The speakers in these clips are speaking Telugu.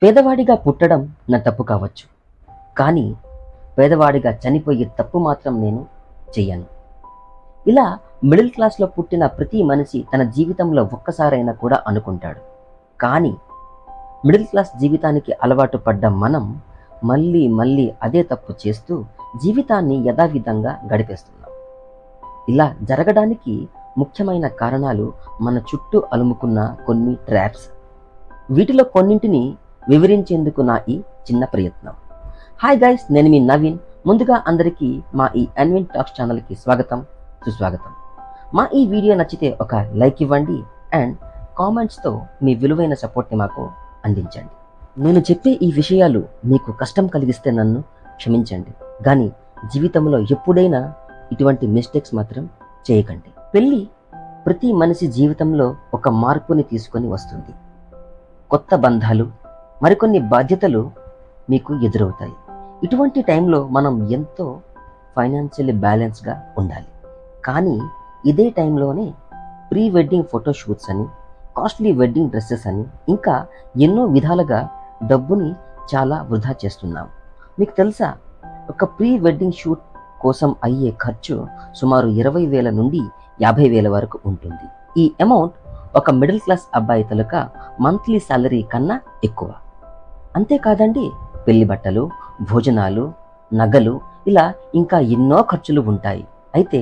పేదవాడిగా పుట్టడం నా తప్పు కావచ్చు, కానీ పేదవాడిగా చనిపోయే తప్పు మాత్రం నేను చెయ్యను. ఇలా మిడిల్ క్లాస్లో పుట్టిన ప్రతి మనిషి తన జీవితంలో ఒక్కసారైనా కూడా అనుకుంటాడు. కానీ మిడిల్ క్లాస్ జీవితానికి అలవాటు పడ్డ మనం మళ్ళీ మళ్ళీ అదే తప్పు చేస్తూ జీవితాన్ని యథావిధంగా గడిపేస్తున్నాం. ఇలా జరగడానికి ముఖ్యమైన కారణాలు మన చుట్టూ అలుముకున్న కొన్ని ట్రాప్స్. వీటిలో కొన్నింటిని వివరించేందుకు నా ఈ చిన్న ప్రయత్నం. హాయ్ గైస్, నేను మీ నవీన్. ముందుగా అందరికీ మా ఈ అన్విన్ టాక్స్ ఛానల్కి స్వాగతం, సుస్వాగతం. మా ఈ వీడియో నచ్చితే ఒక లైక్ ఇవ్వండి అండ్ కామెంట్స్తో మీ విలువైన సపోర్ట్ని మాకు అందించండి. నేను చెప్పే ఈ విషయాలు మీకు కష్టం కలిగిస్తే నన్ను క్షమించండి, కానీ జీవితంలో ఎప్పుడైనా ఇటువంటి మిస్టేక్స్ మాత్రం చేయకండి. పెళ్ళి ప్రతి మనిషి జీవితంలో ఒక మార్పుని తీసుకొని వస్తుంది. కొత్త బంధాలు, మరికొన్ని బాధ్యతలు మీకు ఎదురవుతాయి. ఇటువంటి టైంలో మనం ఎంతో ఫైనాన్షియల్లీ బ్యాలెన్స్గా ఉండాలి. కానీ ఇదే టైంలోనే ప్రీ వెడ్డింగ్ ఫోటోషూట్స్ అని, కాస్ట్లీ వెడ్డింగ్ డ్రెస్సెస్ అని, ఇంకా ఎన్నో విధాలుగా డబ్బుని చాలా వృధా చేస్తున్నాం. మీకు తెలుసా, ఒక ప్రీ వెడ్డింగ్ షూట్ కోసం అయ్యే ఖర్చు సుమారు 20,000 నుండి 50,000 వరకు ఉంటుంది. ఈ అమౌంట్ ఒక మిడిల్ క్లాస్ అబ్బాయి తలక మంత్లీ సాలరీ కన్నా ఎక్కువ. అంతేకాదండి, పెళ్లి బట్టలు, భోజనాలు, నగలు, ఇలా ఇంకా ఎన్నో ఖర్చులు ఉంటాయి. అయితే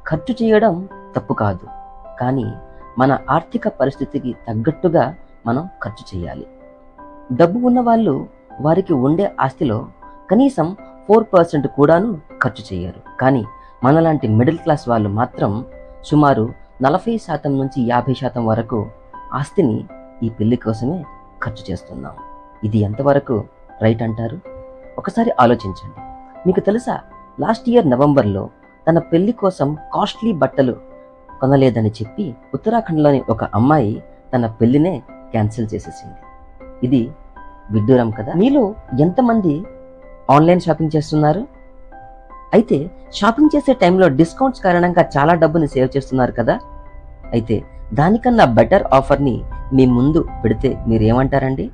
ఖర్చు చేయడం తప్పు కాదు, కానీ మన ఆర్థిక పరిస్థితికి తగ్గట్టుగా మనం ఖర్చు చేయాలి. డబ్బు ఉన్నవాళ్ళు వారికి ఉండే ఆస్తిలో కనీసం 4% కూడాను ఖర్చు చేయరు. కానీ మనలాంటి మిడిల్ క్లాస్ వాళ్ళు మాత్రం సుమారు 40% నుంచి 50% వరకు ఆస్తిని ఈ పెళ్లి కోసమే ఖర్చు చేస్తున్నాం. ఇది ఎంతవరకు రైట్ అంటారు? ఒకసారి ఆలోచించండి. మీకు తెలుసా, లాస్ట్ ఇయర్ నవంబర్లో తన పెళ్లి కోసం కాస్ట్లీ బట్టలు కొనలేదని చెప్పి ఉత్తరాఖండ్లోని ఒక అమ్మాయి తన పెళ్లినే క్యాన్సిల్ చేసేసింది. ఇది విడ్డూరం కదా. మీలో ఎంతమంది ఆన్లైన్ షాపింగ్ చేస్తున్నారు? అయితే షాపింగ్ చేసే టైంలో డిస్కౌంట్స్ కారణంగా చాలా డబ్బుని సేవ్ చేస్తున్నారు కదా. అయితే దానికన్నా బెటర్ ఆఫర్ని మీ ముందు పెడితే మీరేమంటారండి?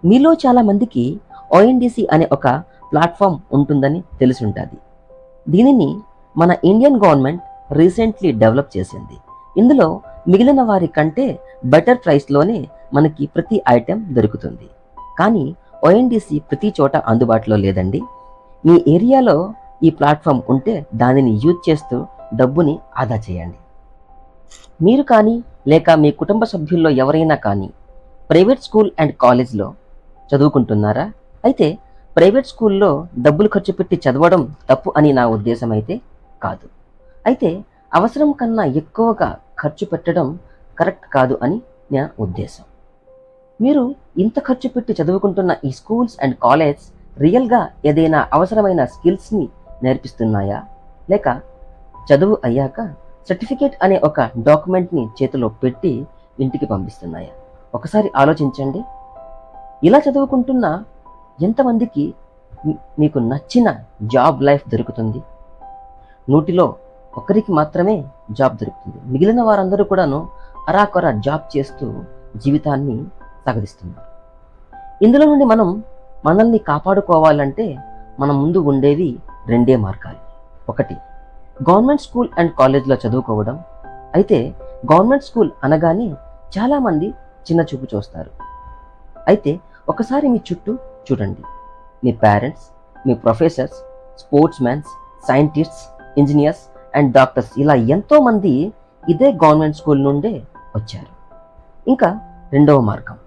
మీలో చాలా మందికి ONDC అనే ఒక ప్లాట్ఫామ్ ఉంటుందని తెలిసి ఉంటుంది. దీనిని మన ఇండియన్ గవర్నమెంట్ రీసెంట్లీ డెవలప్ చేసింది. ఇందులో మిగిలిన వారి కంటే బెటర్ ప్రైస్లోనే మనకి ప్రతి ఐటెం దొరుకుతుంది. కానీ ONDC ప్రతి చోట అందుబాటులో లేదండి. మీ ఏరియాలో ఈ ప్లాట్ఫామ్ ఉంటే దానిని యూజ్ చేస్తూ డబ్బుని ఆదా చేయండి. మీరు కానీ లేక మీ కుటుంబ సభ్యుల్లో ఎవరైనా కానీ ప్రైవేట్ స్కూల్ అండ్ కాలేజ్లో చదువుకుంటున్నారా? అయితే ప్రైవేట్ స్కూల్లో డబ్బులు ఖర్చు పెట్టి చదవడం తప్పు అని నా ఉద్దేశం అయితే కాదు. అయితే అవసరం కన్నా ఎక్కువగా ఖర్చు పెట్టడం కరెక్ట్ కాదు అని నా ఉద్దేశం. మీరు ఇంత ఖర్చు పెట్టి చదువుకుంటున్న ఈ స్కూల్స్ అండ్ కాలేజ్ రియల్గా ఏదైనా అవసరమైన స్కిల్స్ని నేర్పిస్తున్నాయా, లేక చదువు అయ్యాక సర్టిఫికేట్ అనే ఒక డాక్యుమెంట్ని చేతిలో పెట్టి ఇంటికి పంపిస్తున్నాయా? ఒకసారి ఆలోచించండి. ఇలా చదువుకుంటున్న ఎంతమందికి మీకు నచ్చిన జాబ్ లైఫ్ దొరుకుతుంది? 100లో ఒకరికి మాత్రమే జాబ్ దొరుకుతుంది. మిగిలిన వారందరూ కూడాను అరాకొర జాబ్ చేస్తూ జీవితాన్ని సాగదిస్తున్నారు. ఇందులో నుండి మనం మనల్ని కాపాడుకోవాలంటే మన ముందు ఉండేవి 2 మార్గాలు. ఒకటి, గవర్నమెంట్ స్కూల్ అండ్ కాలేజ్లో చదువుకోవడం. అయితే గవర్నమెంట్ స్కూల్ అనగానే చాలామంది చిన్న చూపు చూస్తారు. అయితే ఒకసారి మీ చుట్టూ చూడండి. మీ పేరెంట్స్, మీ professors, sports mans, scientists, engineers and doctors, ఇలా ఎంతోమంది ఇదే గవర్నమెంట్ స్కూల్ నుండే వచ్చారు. ఇంకా 2వ మార్గం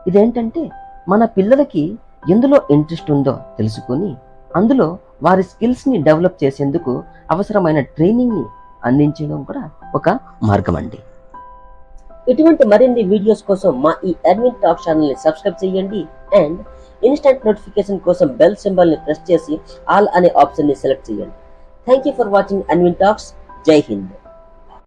ఇదేంటంటే, మన పిల్లలకి ఎందులో ఇంట్రెస్ట్ ఉందో తెలుసుకొని అందులో వారి స్కిల్స్ని డెవలప్ చేసేందుకు అవసరమైన ట్రైనింగ్ని అందించడం కూడా ఒక మార్గం అండి. ఇటువంటి మరిన్ని వీడియోస్ కోసం మా ఈ అడ్మిన్ టాక్ ఛానల్ని సబ్స్క్రైబ్ చేయండి అండ్ ఇన్స్టెంట్ నోటిఫికేషన్ కోసం బెల్ సింబల్ని ప్రెస్ చేసి ఆల్ అనే ఆప్షన్ని సెలెక్ట్ చేయండి. Thank you for watching admin talks. జై హింద్.